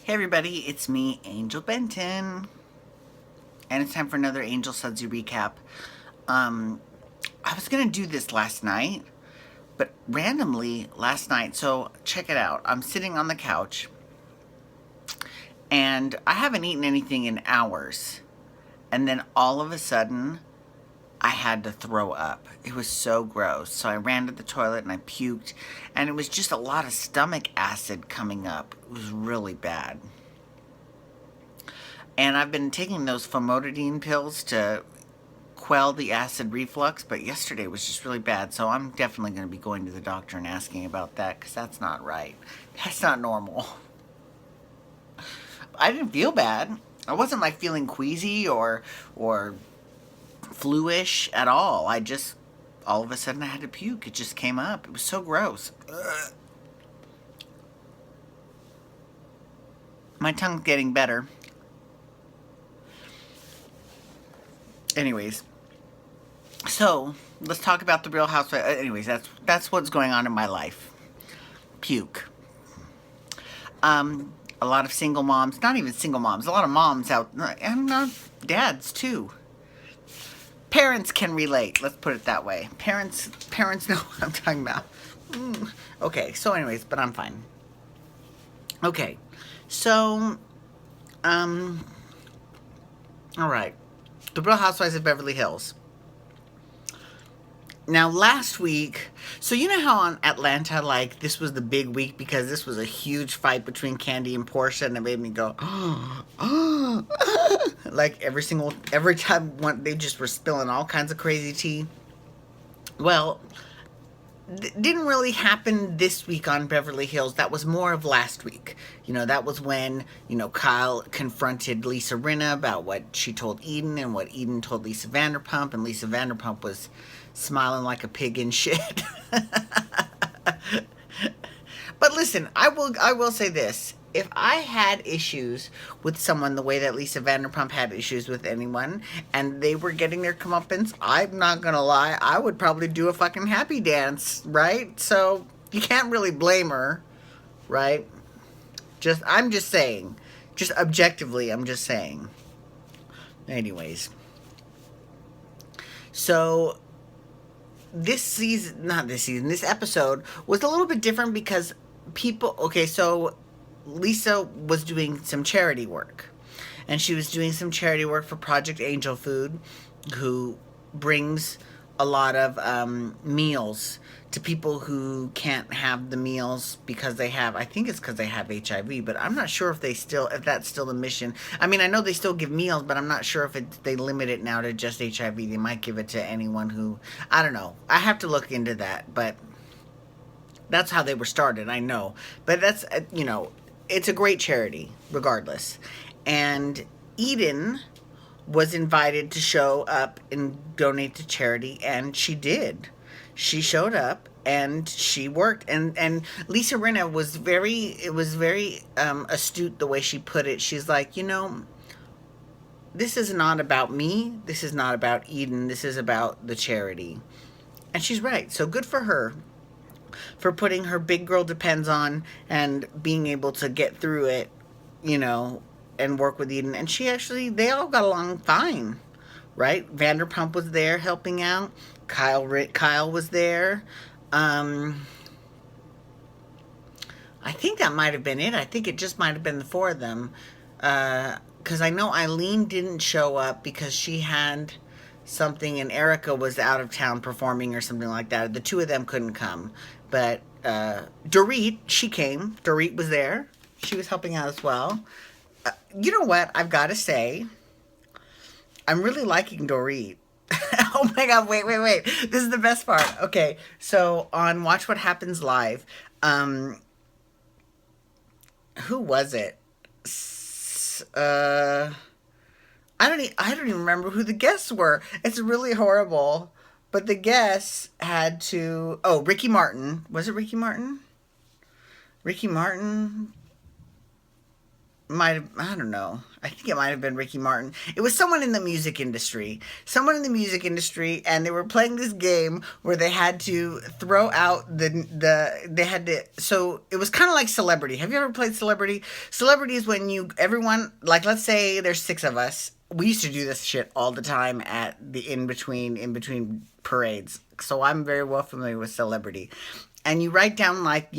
Hey everybody, it's me, Angel Benton, and it's time for another Angel Sudsy recap. Um, I was gonna do this last night, but randomly last night, so check it out. I'm sitting on the couch, and I haven't eaten anything in hours, and then all of a sudden, I had to throw up. It was so gross. So I ran to the toilet and I puked, and it was just a lot of stomach acid coming up. It was really bad. And I've been taking those famotidine pills to quell the acid reflux, but yesterday was just really bad. So I'm definitely going to be going to the doctor and asking about that because that's not right. That's not normal. I didn't feel bad. I wasn't like feeling queasy or fluish at all. I just all of a sudden I had to puke. It just came up. It was so gross. Ugh. My tongue's getting better. Anyways, so let's talk about the Real Housewives. Anyways, that's what's going on in my life. Puke. A lot of single moms, not even single moms, a lot of moms out, and dads too. Parents can relate. Let's put it that way. Parents know what I'm talking about. Okay. So, anyways, but I'm fine. Okay. So, all right. The Real Housewives of Beverly Hills. Now, last week, so you know how on Atlanta, like, this was the big week because this was a huge fight between Candy and Portia, and it made me go, like, every time they just were spilling all kinds of crazy tea. Well, didn't really happen this week on Beverly Hills. That was more of last week. That was when, Kyle confronted Lisa Rinna about what she told Eden and what Eden told Lisa Vanderpump, and Lisa Vanderpump was smiling like a pig in shit. But listen, I will say this. If I had issues with someone the way that Lisa Vanderpump had issues with anyone, and they were getting their comeuppance, I'm not gonna lie, I would probably do a fucking happy dance, right? So you can't really blame her, right? I'm just saying. Just objectively, I'm just saying. Anyways. So this episode was a little bit different because so Lisa was doing some charity work. And she was doing some charity work for Project Angel Food, who brings a lot of meals to people who can't have the meals because I think it's because they have HIV, but I'm not sure if that's still the mission. I mean, I know they still give meals, but I'm not sure if they limit it now to just HIV. They might give it to anyone who, I don't know. I have to look into that, but that's how they were started, I know. But that's, it's a great charity, regardless. And Eden was invited to show up and donate to charity, and she did. She showed up and she worked, and Lisa Rinna was very astute the way she put it. She's like, this is not about me. This is not about Eden. This is about the charity. And she's right. So good for her for putting her big girl depends on and being able to get through it, and work with Eden. And they all got along fine, right? Vanderpump was there helping out. Kyle was there. I think that might have been it. I think it just might have been the four of them. Because I know Eileen didn't show up because she had something, and Erica was out of town performing or something like that. The two of them couldn't come. But Dorit, she came. Dorit was there. She was helping out as well. You know what? I've got to say, I'm really liking Dorit. Oh my God, wait. This is the best part. Okay, so on Watch What Happens Live, who was it? I don't even remember who the guests were. It's really horrible. But the guests had to... Oh, Ricky Martin. Was it Ricky Martin? Ricky Martin? might have, I don't know. I think it might have been Ricky Martin. It was someone in the music industry. Someone in the music industry, and they were playing this game where they had to throw out they had to, so it was kind of like Celebrity. Have you ever played Celebrity? Celebrity is when everyone, like, let's say there's six of us. We used to do this shit all the time at the in between parades. So I'm very well familiar with Celebrity. And you write down, like,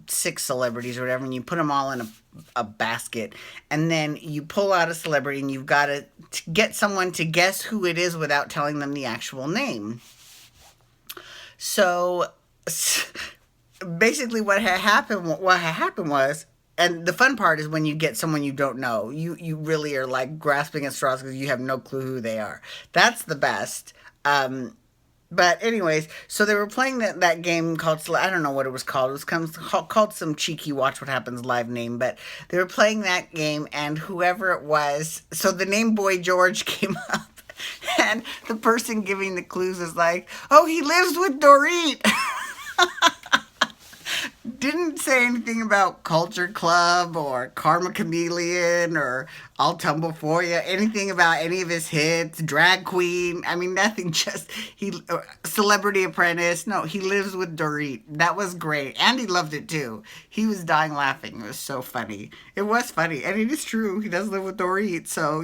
six celebrities or whatever, and you put them all in a basket, and then you pull out a celebrity, and you've got to get someone to guess who it is without telling them the actual name. So basically what had happened was, and the fun part is when you get someone you don't know, you really are like grasping at straws because you have no clue who they are. That's the best. But anyways, so they were playing that game called, I don't know what it was called. It was called some cheeky Watch What Happens Live name, but they were playing that game, and whoever it was, so the name Boy George came up, and the person giving the clues is like, oh, he lives with Dorit. Didn't say anything about Culture Club or Karma Chameleon or I'll Tumble For You, anything about any of his hits, Drag Queen. I mean, nothing, just Celebrity Apprentice. No, he lives with Dorit. That was great. And he loved it too. He was dying laughing. It was so funny. It was funny. And it is true. He does live with Dorit. So,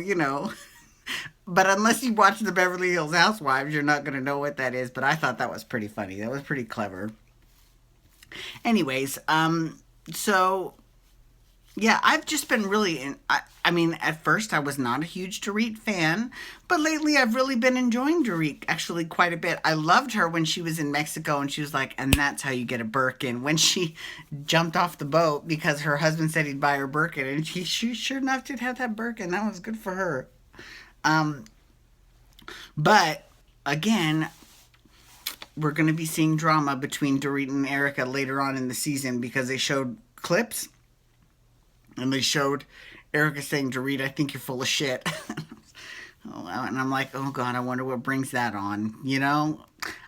But unless you watch the Beverly Hills Housewives, you're not going to know what that is. But I thought that was pretty funny. That was pretty clever. Anyways, so yeah, I've just been really I mean, at first I was not a huge Dorit fan, but lately I've really been enjoying Dorit actually quite a bit. I loved her when she was in Mexico and she was like, and that's how you get a Birkin. When she jumped off the boat because her husband said he'd buy her Birkin, and she sure enough did have that Birkin. That was good for her. Um, but again, we're going to be seeing drama between Dorit and Erica later on in the season because they showed clips and they showed Erica saying, Dorit, I think you're full of shit. And I'm like, oh God, I wonder what brings that on.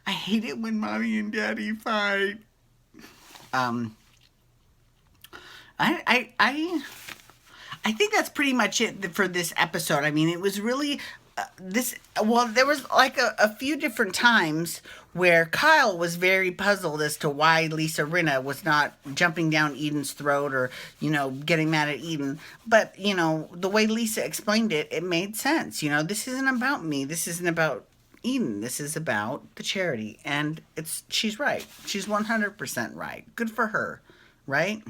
I hate it when mommy and daddy fight. Um, I think that's pretty much it for this episode. I mean, it was really there was like a few different times where Kyle was very puzzled as to why Lisa Rinna was not jumping down Eden's throat or, getting mad at Eden. But, the way Lisa explained it, it made sense. This isn't about me. This isn't about Eden. This is about the charity. And she's right. She's 100% right. Good for her. Right?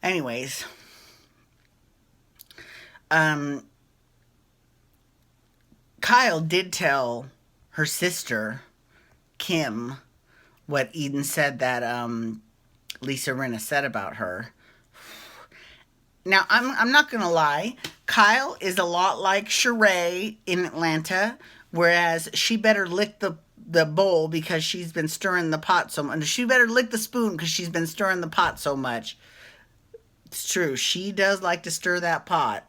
Anyways. Kyle did tell her sister, Kim, what Eden said that Lisa Rinna said about her. Now, I'm not going to lie. Kyle is a lot like Sheree in Atlanta, whereas she better lick the bowl because she's been stirring the pot so much. She better lick the spoon because she's been stirring the pot so much. It's true. She does like to stir that pot.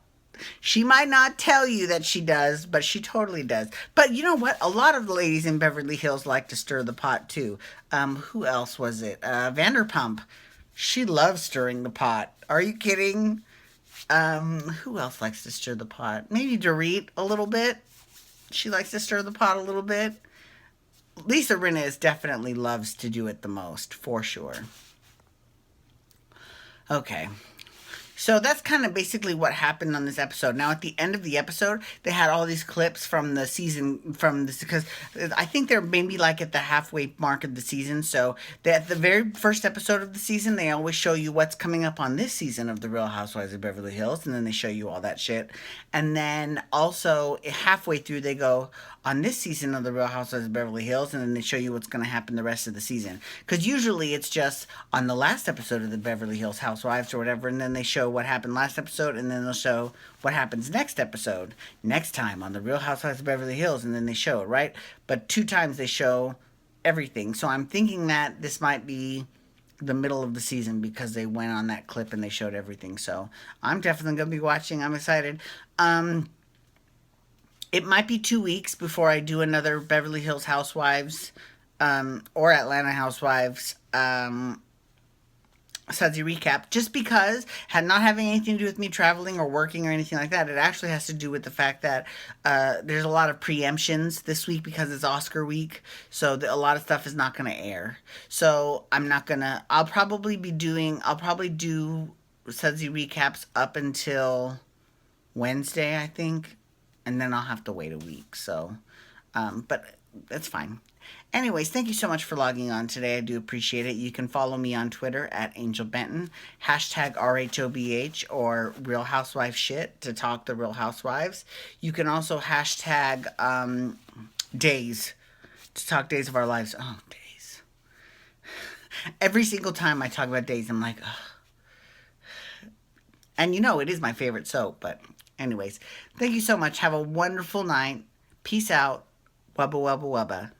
She might not tell you that she does, but she totally does. But you know what? A lot of the ladies in Beverly Hills like to stir the pot too. Who else was it? Vanderpump. She loves stirring the pot. Are you kidding? Who else likes to stir the pot? Maybe Dorit a little bit. She likes to stir the pot a little bit. Lisa Rinna definitely loves to do it the most, for sure. Okay. So that's kind of basically what happened on this episode. Now, at the end of the episode, they had all these clips from the season, because I think they're maybe like at the halfway mark of the season. So at the very first episode of the season, they always show you what's coming up on this season of The Real Housewives of Beverly Hills. And then they show you all that shit. And then also halfway through, they go, on this season of The Real Housewives of Beverly Hills, and then they show you what's going to happen the rest of the season. Because usually it's just on the last episode of the Beverly Hills Housewives or whatever, and then they show what happened last episode, and then they'll show what happens next episode, next time on The Real Housewives of Beverly Hills, and then they show it, right? But 2 times they show everything. So I'm thinking that this might be the middle of the season because they went on that clip and they showed everything. So I'm definitely going to be watching. I'm excited. It might be 2 weeks before I do another Beverly Hills Housewives or Atlanta Housewives Sudsy recap, just because had not having anything to do with me traveling or working or anything like that. It actually has to do with the fact that there's a lot of preemptions this week because it's Oscar week, so a lot of stuff is not going to air. So I'm not gonna. I'll probably do Sudsy recaps up until Wednesday, I think, and then I'll have to wait a week. So, but that's fine. Anyways, thank you so much for logging on today. I do appreciate it. You can follow me on Twitter at Angel Benton, hashtag RHOBH or Real Housewife Shit to talk the Real Housewives. You can also hashtag days to talk days of our lives. Oh, days. Every single time I talk about days, I'm like, ugh. And you know, it is my favorite soap, but anyways, thank you so much. Have a wonderful night. Peace out. Wubba, wubba, wubba.